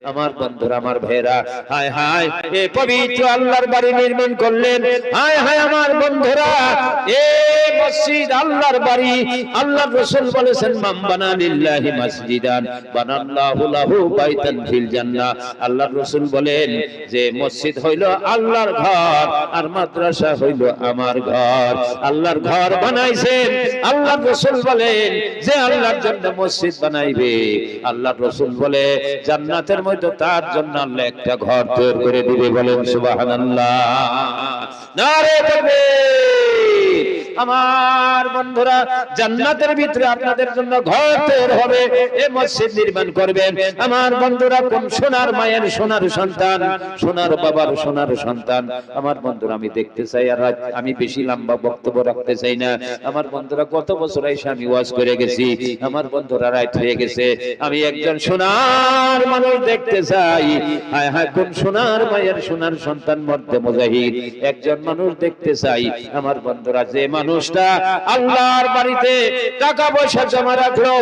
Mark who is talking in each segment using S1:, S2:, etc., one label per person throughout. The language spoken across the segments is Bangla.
S1: আমার বন্ধুরা, আমার ভাইরা, হায় হায় এই পবিত্র আল্লাহর বাড়ি নির্মাণ করলেন। হায় হায় আমার বন্ধুরা, এই মসজিদ আল্লাহর বাড়ি। আল্লাহর রাসূল বলেছেন, মান বানা লিল্লাহি মাসজিদান বানাল্লাহু লাহু বাইতান ফিল জান্নাহ। আল্লাহর রাসূল বলেন যে মসজিদ হইল আল্লাহর ঘর আর মাদ্রাসা হইল আমার ঘর। আল্লাহর ঘর বানাইছেন। আল্লাহর রাসূল বলেন যে আল্লাহর জন্য মসজিদ বানাইবে, আল্লাহর রাসূল বলে জান্নাতের মধ্যে তার জন্য আল্লাহ একটা ঘর তৈরি করে দিবে। বলেন সুবহানাল্লাহ, নারে তাকবীর। আমার বন্ধুরা, জান্নাতের ভিতরে আপনাদের জন্য ঘর তৈরি হবে, এই মসজিদ নির্মাণ করবেন। আমার বন্ধুরা, কোন সোনার মায়ের সোনার সন্তান, সোনার বাবার সোনার সন্তান। আমার বন্ধুরা, আমি দেখতে চাই, আর আমি বেশি লম্বা বক্তব্য রাখতে চাই না। আমার বন্ধুরা, গত বছর এসে আমি ওয়াজ করে গেছি। আমার বন্ধুরা রাইট হয়ে গেছে। আমি একজন সোনার মানুষ দেখতে চাই। হায় হায়, কোন সোনার মায়ের সোনার সন্তান মধ্যে মুজাহিদ একজন মানুষ দেখতে চাই। আমার বন্ধুরা, যে মানুষটা আল্লাহর বাড়িতে টাকা পয়সা জমা রাখলো,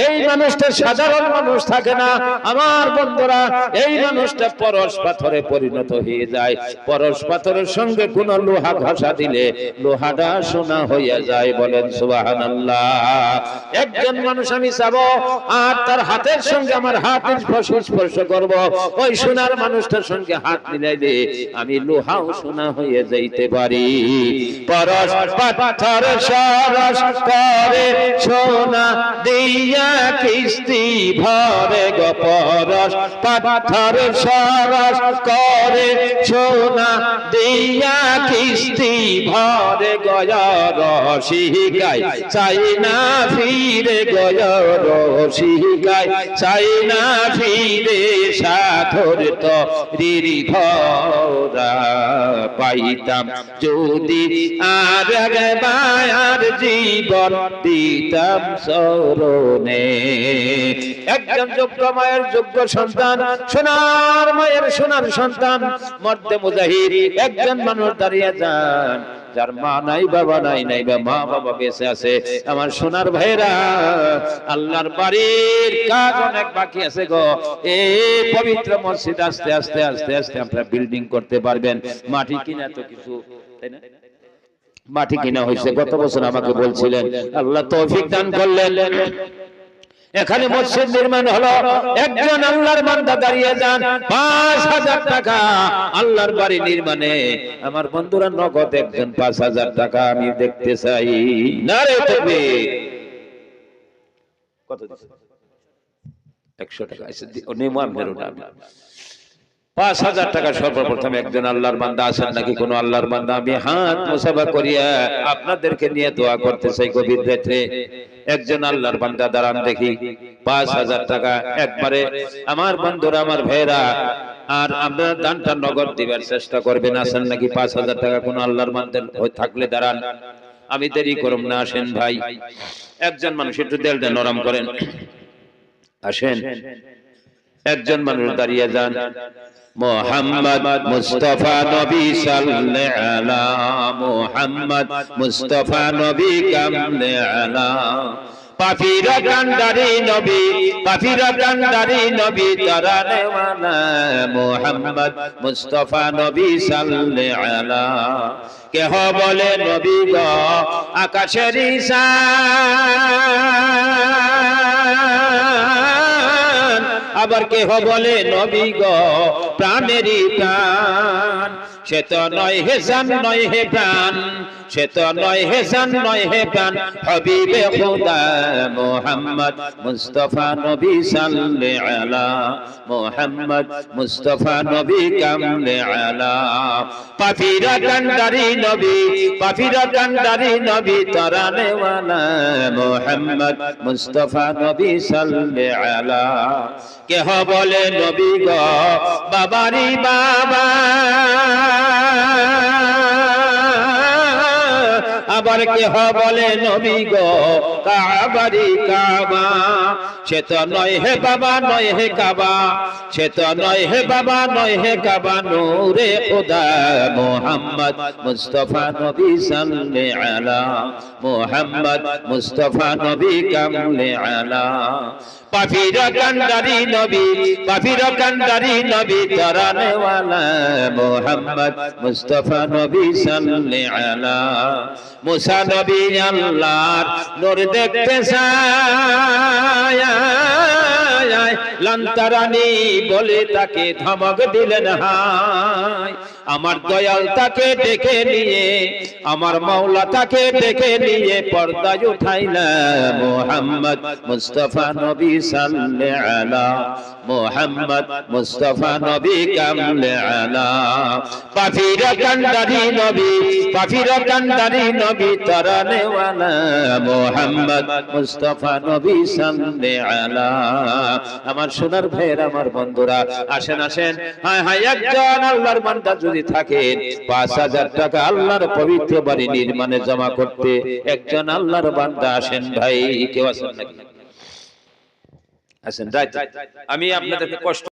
S1: এই মানুষটা সাধারণ মানুষ থাকে না। আমার বন্ধুরা, এই মানুষটা পরশ পাথরে পরিণত হয়ে যায়। পরশ পাথরের সঙ্গে কোন লোহা ঘষা দিলে লোহাটা সোনা হয়ে যায়। বলেন সুবহানাল্লাহ। একজন মানুষ আমি চাবো আর তার হাতের সঙ্গে আমার হাত স্পর্শ করব, ওই সোনার মানুষটার সঙ্গে হাত মিলাইলে আমি লোহাও সোনা হয়ে যাইতে পারি। পরশ পাথর সরস করে সোনা দিয়া কিস্তি ভরে গো। পরশ পাথর সরস করে সোনা দিয়া কিস্তি ভরে গয়। রসিকায় চাই না ফিরে গয়, রসিকায় চাই না ফিরে সাধর তরির ভরা। পাইতাম যদি আর একবার জীবন দিতাম স্মরণে। একজন যোগ্য মায়ের যোগ্য সন্তান, সোনার মায়ের সোনার সন্তান মর্দে মুজাহিদ একজন মানুষ দাঁড়িয়ে যান, যার মা নাই বাবা নাই, নাই বা মা বাবা বেঁচে আছে। আমার সোনার ভাইরা, আল্লাহর বাড়ির কাজ অনেক বাকি আছে গো। এই পবিত্র মসজিদ আস্তে আস্তে আস্তে আস্তে আপনারা বিল্ডিং করতে পারবেন। মাটি কিনা তো কিছু, তাই না? মাটি কিনা হয়েছে গত বছর, আমাকে বলছিলেন। আল্লাহ তৌফিক দান করলেন, এখানে মসজিদ নির্মাণ হলো। একজন আল্লাহর বান্দা দাঁড়িয়ে যান, ৫,০০০ টাকা আল্লাহর বাড়ি নির্মাণে। আমার বন্ধুরা, নগদ একজন ৫,০০০ টাকা আমি দেখতে চাই। নারে তাকবীর। কত দিছে? ১০০ টাকা আছে। নির্মাণ বেরো না, ৫,০০০ টাকা সর্বপ্রথম। একজন আল্লাহর বান্দা আছেন নাকি? কোন আল্লাহর বান্দা? আমি হাত মুসাফা করিয়া আপনাদেরকে নিয়ে দোয়া করতে চাই গভীর রাতে। একজন আল্লাহর বান্দা দাঁড়ান দেখি, ৫,০০০ টাকা একবারে। আমার বন্ধুরা, আমার ভাইরা, আর আপনারা দানটা নগদ দিবার চেষ্টা করবেন। আছেন নাকি ৫,০০০ টাকা কোন আল্লাহর বান্দা থাকলে দাঁড়ান, আমি দেরি করব না। আসেন ভাই, একজন মানুষ একটু দেলটা নরম করেন, আসেন। একজন মানুষ দাঁড়িয়ে যান। মোহাম্মদ মুস্তাফা নবী সাল্লাল্লাহু আলা মুহাম্মদ মুস্তাফা নবী কামলে আলা। পাফিরা কান্ডারি নবী, পাফিরা কান্ডারি নবী তারানে ওয়ালা। মুহাম্মদ মুস্তাফা নবী সাল্লাল্লাহু আলা। কেহ বলে নবী গো আকাশের ঈশান, আবার কেহ বলে নবী গো প্রাণেরই প্রাণ। সে তো নয় হে জান, নয় হে প্রাণ, সে তো নয় হে জান, নয় হে প্রাণ। হাবিবে খোদা মুহাম্মদ মুস্তাফা নবী সাল্লাল্লাহু আলা মুহাম্মদ মুস্তাফা নবী কামলে আলা। পাফিরা কান্ডারি নবী, পাফিরা কান্ডারি নবী তারানে ওয়ালা। মুহাম্মদ মুস্তাফা নবী সাল্লাল্লাহু আলা। কেহ বলে নবী গো বাবারি বাবা, আবার কেহ বলে নবী গো কাবারি কাবা, সে তো নয় হে বাবা নয় হে কাবা, সে তো নয় হে বাবা নয় হে কাবা, নূরে খুদা মোহাম্মদ মুস্তাফা নবী সাল্লাল্লাহু আলা মোহাম্মদ মুস্তাফা নবী কামলে আলা। পাফিরা কান্ডারি নবী, পাফিরা কান্ডারি নবী, তরানে ওয়ালা মোহাম্মদ মুস্তাফা নবী সাল্লাল্লাহু আলা। মুসা নবী আল্লাহর নূর দেখতে চায়, লান্তারানি বলে তাকে ধমক দিলেন হায়। আমার দয়াল তাকে ডেকে নিয়ে, আমার মাওলা তাকে ডেকে নিয়ে পর্দায় উঠাইলা মোহাম্মদ মুস্তাফা নবী সাল্লাল্লাহু আলা মোহাম্মদ মুস্তাফা নবী কামলে আলা। পাফিরা কান্ডারি নবী, পাফিরা কান্ডারি নবী, তরানে ওয়ালা মোহাম্মদ মুস্তাফা নবী সাল্লাল্লাহু আলা। আমার সোনার ভাইয়ের, আমার বন্ধুরা, আসেন আসেন, হায় হায়, একজন আল্লাহর বান্দা যদি থাকেন ৫,০০০ টাকা আল্লাহর পবিত্র বাড়ি নির্মাণে জমা করতে, একজন আল্লাহর বান্দা আসেন ভাই, কেউ আছেন নাকি? আসেন, আমি আপনাদেরকে কষ্ট